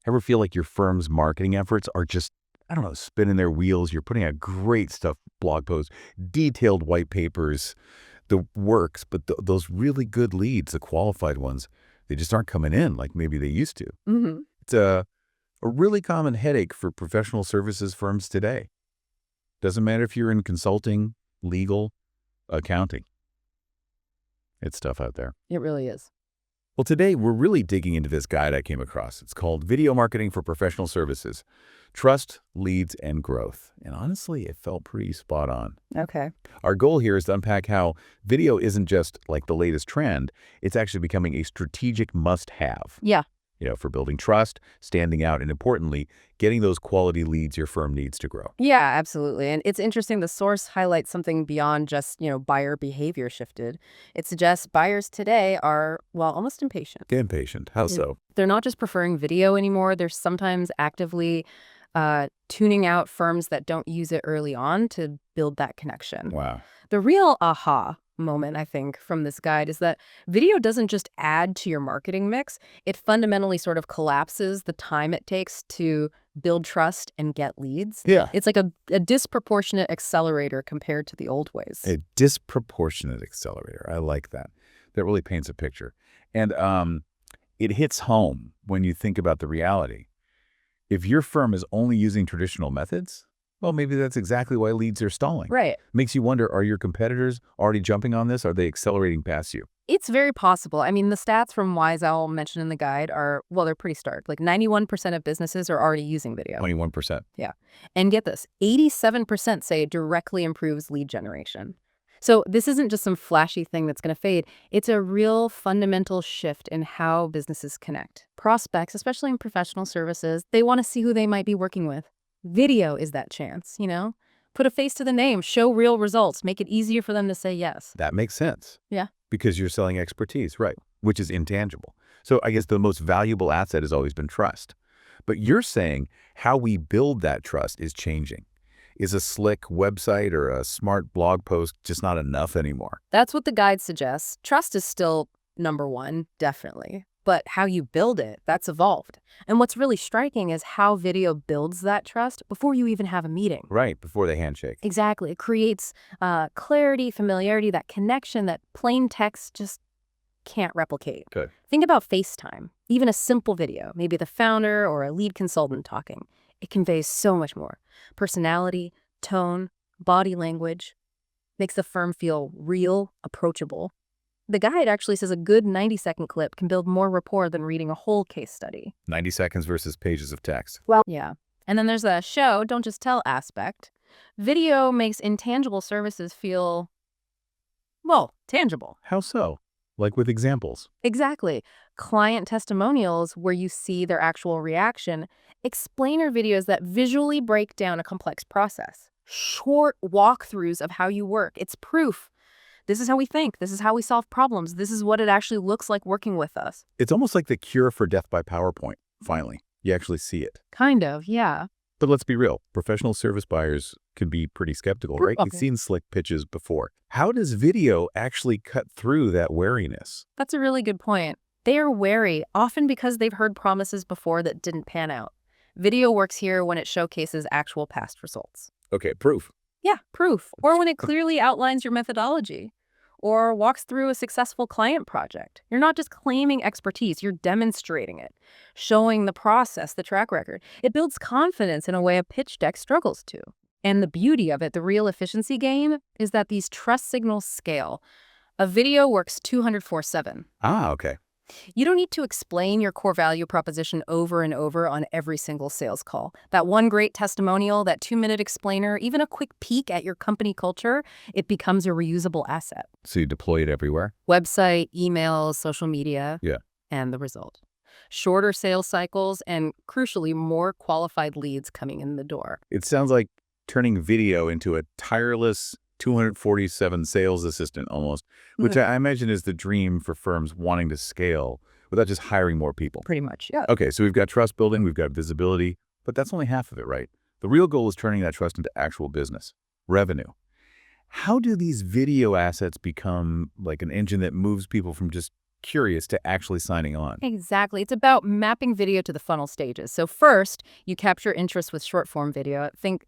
Ever feel like your firm's marketing efforts are just, I don't know, spinning their wheels? You're putting out great stuff, blog posts, detailed white papers, the works, but those really good leads, the qualified ones, they just aren't coming in like maybe they used to. Hmm. It's a really common headache for professional services firms today. Doesn't matter if you're in consulting, legal, accounting. It's tough out there. It really is. Well, today we're really digging into this guide I came across. It's called Video Marketing for Professional Services, Trust, Leads, and Growth. And honestly, it felt pretty spot on. Okay. Our goal here is to unpack how video isn't just like the latest trend, it's actually becoming a strategic must-have. Yeah. For building trust, standing out, and importantly, getting those quality leads your firm needs to grow. Yeah, absolutely. And it's interesting. The source highlights something beyond just, buyer behavior shifted. It suggests buyers today are, well, almost impatient. Impatient. How so? They're not just preferring video anymore. They're sometimes actively tuning out firms that don't use it early on to build that connection. Wow. The real aha moment, I think, from this guide is that video doesn't just add to your marketing mix. It fundamentally sort of collapses the time it takes to build trust and get leads. Yeah. It's like a disproportionate accelerator compared to the old ways. A disproportionate accelerator. I like that. That really paints a picture. And it hits home when you think about the reality. If your firm is only using traditional methods, well, maybe that's exactly why leads are stalling. Right. Makes you wonder, are your competitors already jumping on this? Are they accelerating past you? It's very possible. I mean, the stats from Wise Owl mentioned in the guide are, well, they're pretty stark. Like 91% of businesses are already using video. 21%. Yeah. And get this, 87% say it directly improves lead generation. So this isn't just some flashy thing that's going to fade. It's a real fundamental shift in how businesses connect. Prospects, especially in professional services, they want to see who they might be working with. Video is that chance, Put a face to the name, show real results, make it easier for them to say yes. That makes sense. Yeah. Because you're selling expertise, right, which is intangible. So I guess the most valuable asset has always been trust. But you're saying how we build that trust is changing. Is a slick website or a smart blog post just not enough anymore? That's what the guide suggests. Trust is still number one, definitely. But how you build it, that's evolved. And what's really striking is how video builds that trust before you even have a meeting. Right, before the handshake. Exactly. It creates clarity, familiarity, that connection that plain text just can't replicate. Good. Think about FaceTime. Even a simple video, maybe the founder or a lead consultant talking. It conveys so much more. Personality, tone, body language. Makes the firm feel real, approachable. The guide actually says a good 90-second clip can build more rapport than reading a whole case study. 90 seconds versus pages of text. Well, yeah. And then there's the show, don't just tell aspect. Video makes intangible services feel, well, tangible. How so? Like with examples. Exactly. Client testimonials where you see their actual reaction. Explainer videos that visually break down a complex process. Short walkthroughs of how you work. It's proof. This is how we think. This is how we solve problems. This is what it actually looks like working with us. It's almost like the cure for death by PowerPoint, finally. You actually see it. Kind of, yeah. But let's be real. Professional service buyers can be pretty skeptical, right? Okay. They've seen slick pitches before. How does video actually cut through that wariness? That's a really good point. They are wary, often because they've heard promises before that didn't pan out. Video works here when it showcases actual past results. Okay, proof. Yeah, proof. Or when it clearly outlines your methodology. Or walks through a successful client project. You're not just claiming expertise, you're demonstrating it, showing the process, the track record. It builds confidence in a way a pitch deck struggles to. And the beauty of it, the real efficiency game, is that these trust signals scale. A video works 204/7. Ah, okay. You don't need to explain your core value proposition over and over on every single sales call. That one great testimonial, that 2-minute explainer, even a quick peek at your company culture, it becomes a reusable asset. So you deploy it everywhere? Website, emails, social media. Yeah. And the result. Shorter sales cycles and, crucially, more qualified leads coming in the door. It sounds like turning video into a tireless 247 sales assistant almost, which I imagine is the dream for firms wanting to scale without just hiring more people. Pretty much, yeah. Okay, so we've got trust building, we've got visibility, but that's only half of it, right? The real goal is turning that trust into actual business, revenue. How do these video assets become like an engine that moves people from just curious to actually signing on. Exactly. It's about mapping video to the funnel stages. So first, you capture interest with short form video. Think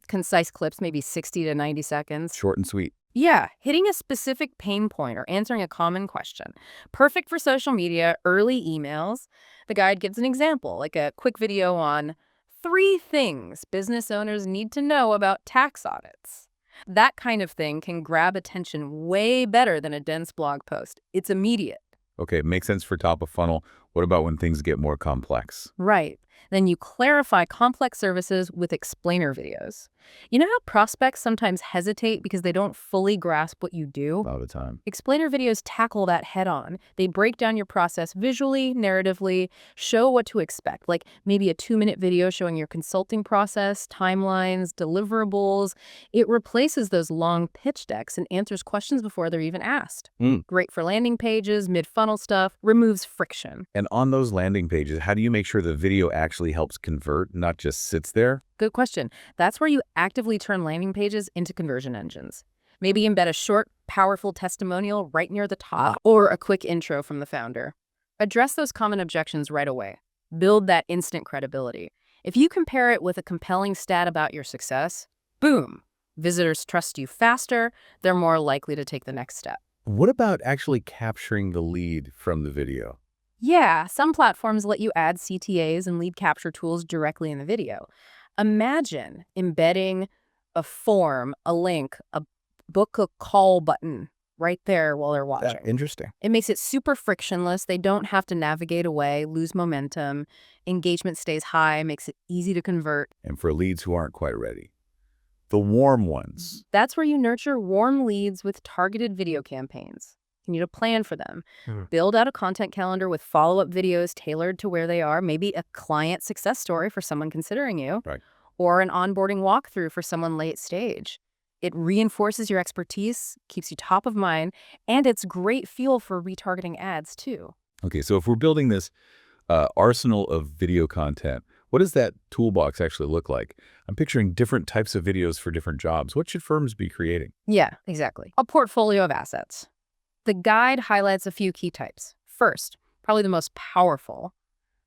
concise clips, maybe 60 to 90 seconds. Short and sweet. Yeah, hitting a specific pain point or answering a common question. Perfect for social media, early emails. The guide gives an example, like a quick video on 3 things business owners need to know about tax audits. That kind of thing can grab attention way better than a dense blog post. It's immediate. Okay, makes sense for top of funnel. What about when things get more complex? Right. Then you clarify complex services with explainer videos. You know how prospects sometimes hesitate because they don't fully grasp what you do? All the time. Explainer videos tackle that head on. They break down your process visually, narratively, show what to expect, like maybe a 2-minute video showing your consulting process, timelines, deliverables. It replaces those long pitch decks and answers questions before they're even asked. Great for landing pages, mid-funnel stuff, removes friction. And on those landing pages, how do you make sure the video actually helps convert, not just sits there? Good question. That's where you actively turn landing pages into conversion engines. Maybe embed a short, powerful testimonial right near the top or a quick intro from the founder. Address those common objections right away. Build that instant credibility. If you compare it with a compelling stat about your success, boom, visitors trust you faster, they're more likely to take the next step. What about actually capturing the lead from the video? Yeah, some platforms let you add CTAs and lead capture tools directly in the video. Imagine embedding a form, a link, a book a call button right there while they're watching. Interesting. It makes it super frictionless. They don't have to navigate away, lose momentum. Engagement stays high, makes it easy to convert. And for leads who aren't quite ready. The warm ones. That's where you nurture warm leads with targeted video campaigns. You need a plan for them. Build out a content calendar with follow-up videos tailored to where they are, maybe a client success story for someone considering you, Right. or an onboarding walkthrough for someone late stage. It reinforces your expertise, keeps you top of mind, and it's great fuel for retargeting ads too. Okay, so if we're building this arsenal of video content, what does that toolbox actually look like? I'm picturing different types of videos for different jobs. What should firms be creating? Yeah, exactly. A portfolio of assets. The guide highlights a few key types. First, probably the most powerful,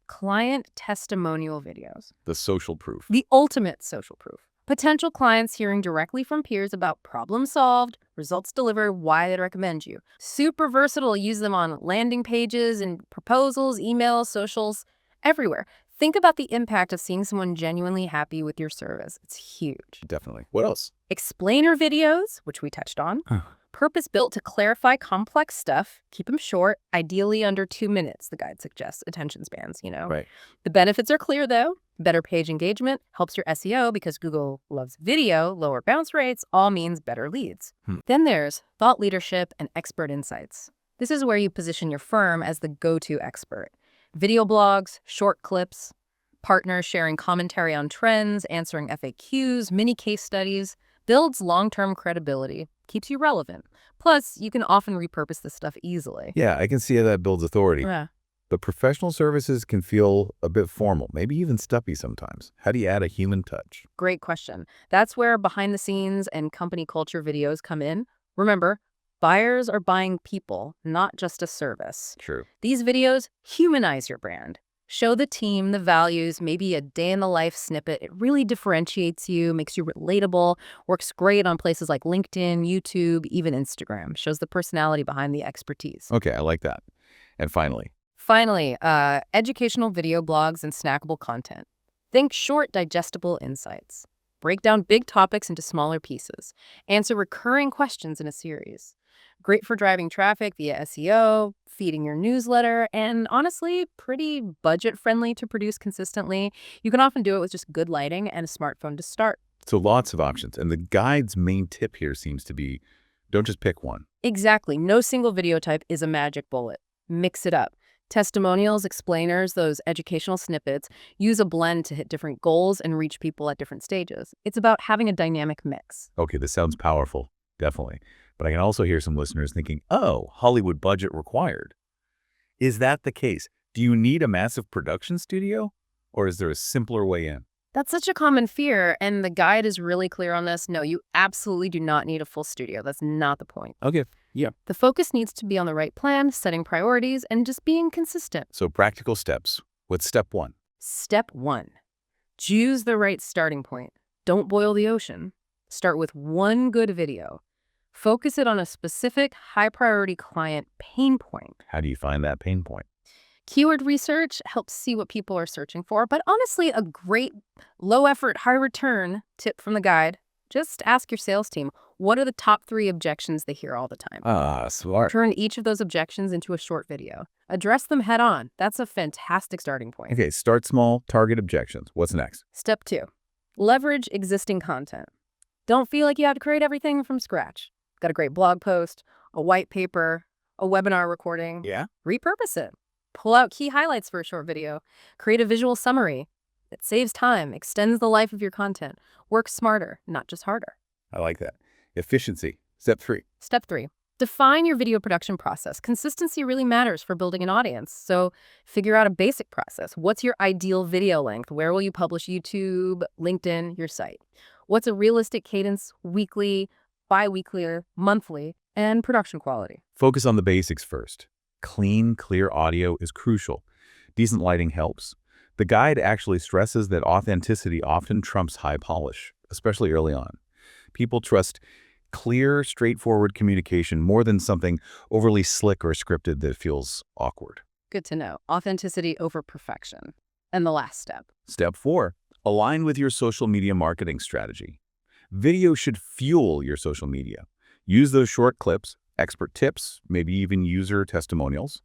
client testimonial videos. The social proof. The ultimate social proof. Potential clients hearing directly from peers about problems solved, results delivered, why they'd recommend you. Super versatile. Use them on landing pages and proposals, emails, socials, everywhere. Think about the impact of seeing someone genuinely happy with your service. It's huge. Definitely. What else? Explainer videos, which we touched on. Purpose-built to clarify complex stuff. Keep them short, ideally under 2 minutes, the guide suggests. Attention spans, Right. The benefits are clear, though. Better page engagement, helps your SEO because Google loves video, lower bounce rates, all means better leads. Then there's thought leadership and expert insights. This is where you position your firm as the go-to expert. Video blogs, short clips, partners sharing commentary on trends, answering FAQs, mini case studies, builds long-term credibility, keeps you relevant. Plus, you can often repurpose this stuff easily. Yeah, I can see how that builds authority. Yeah. But professional services can feel a bit formal, maybe even stuffy sometimes. How do you add a human touch? Great question. That's where behind the scenes and company culture videos come in. Remember, buyers are buying people, not just a service. True. These videos humanize your brand. Show the team, the values, maybe a day in the life snippet. It really differentiates you, makes you relatable, works great on places like LinkedIn, YouTube, even Instagram. Shows the personality behind the expertise. Okay, I like that. And finally, educational video blogs and snackable content. Think short, digestible insights. Break down big topics into smaller pieces. Answer recurring questions in a series. Great for driving traffic via SEO, feeding your newsletter, and honestly, pretty budget-friendly to produce consistently. You can often do it with just good lighting and a smartphone to start. so lots of options. And the guide's main tip here seems to be, don't just pick one. Exactly. No single video type is a magic bullet. Mix it up. Testimonials, explainers, those educational snippets, use a blend to hit different goals and reach people at different stages. It's about having a dynamic mix. Okay, this sounds powerful, definitely. But I can also hear some listeners thinking, oh, Hollywood budget required. Is that the case? Do you need a massive production studio? Or is there a simpler way in? That's such a common fear, and the guide is really clear on this. No, you absolutely do not need a full studio. That's not the point. Okay. Yeah. The focus needs to be on the right plan, setting priorities, and just being consistent. So practical steps. What's step one? Step 1. Choose the right starting point. Don't boil the ocean. Start with one good video. Focus it on a specific high-priority client pain point. How do you find that pain point? Keyword research helps see what people are searching for, but honestly, a great low-effort, high-return tip from the guide, just ask your sales team, what are the top 3 objections they hear all the time? Ah, smart. Turn each of those objections into a short video. Address them head on. That's a fantastic starting point. Okay, start small, target objections. What's next? Step 2. Leverage existing content. Don't feel like you have to create everything from scratch. Got a great blog post, a white paper, a webinar recording. Yeah. Repurpose it. Pull out key highlights for a short video. Create a visual summary. It saves time, extends the life of your content. Work smarter, not just harder. I like that. Efficiency. Step 3. Step 3. Define your video production process. Consistency really matters for building an audience. So figure out a basic process. What's your ideal video length? Where will you publish? YouTube, LinkedIn, your site? What's a realistic cadence? Weekly, bi-weekly, or monthly? And production quality. Focus on the basics first. Clean, clear audio is crucial. Decent lighting helps. The guide actually stresses that authenticity often trumps high polish, especially early on. People trust clear, straightforward communication more than something overly slick or scripted that feels awkward. Good to know. Authenticity over perfection. And the last step. Step 4. Align with your social media marketing strategy. Video should fuel your social media. Use those short clips, expert tips, maybe even user testimonials.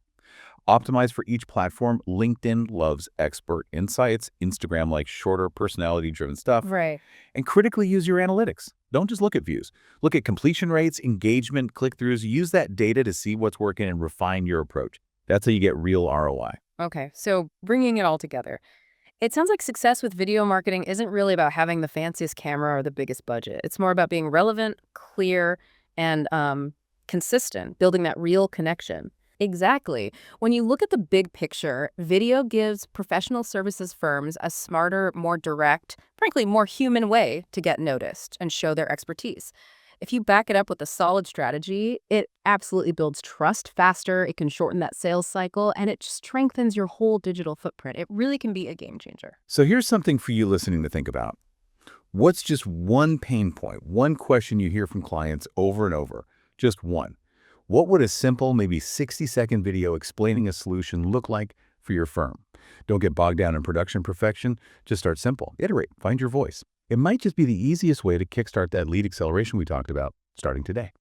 Optimize for each platform. LinkedIn loves expert insights. Instagram likes shorter, personality-driven stuff. Right. And critically use your analytics. Don't just look at views. Look at completion rates, engagement, click-throughs. Use that data to see what's working and refine your approach. That's how you get real ROI. Okay, so bringing it all together. It sounds like success with video marketing isn't really about having the fanciest camera or the biggest budget. It's more about being relevant, clear, and consistent, building that real connection. Exactly. When you look at the big picture, video gives professional services firms a smarter, more direct, frankly, more human way to get noticed and show their expertise. If you back it up with a solid strategy, it absolutely builds trust faster, it can shorten that sales cycle, and it strengthens your whole digital footprint. It really can be a game changer. So here's something for you listening to think about. What's just one pain point, one question you hear from clients over and over? Just one. What would a simple, maybe 60-second video explaining a solution look like for your firm? Don't get bogged down in production perfection. Just start simple. Iterate. Find your voice. It might just be the easiest way to kickstart that lead acceleration we talked about starting today.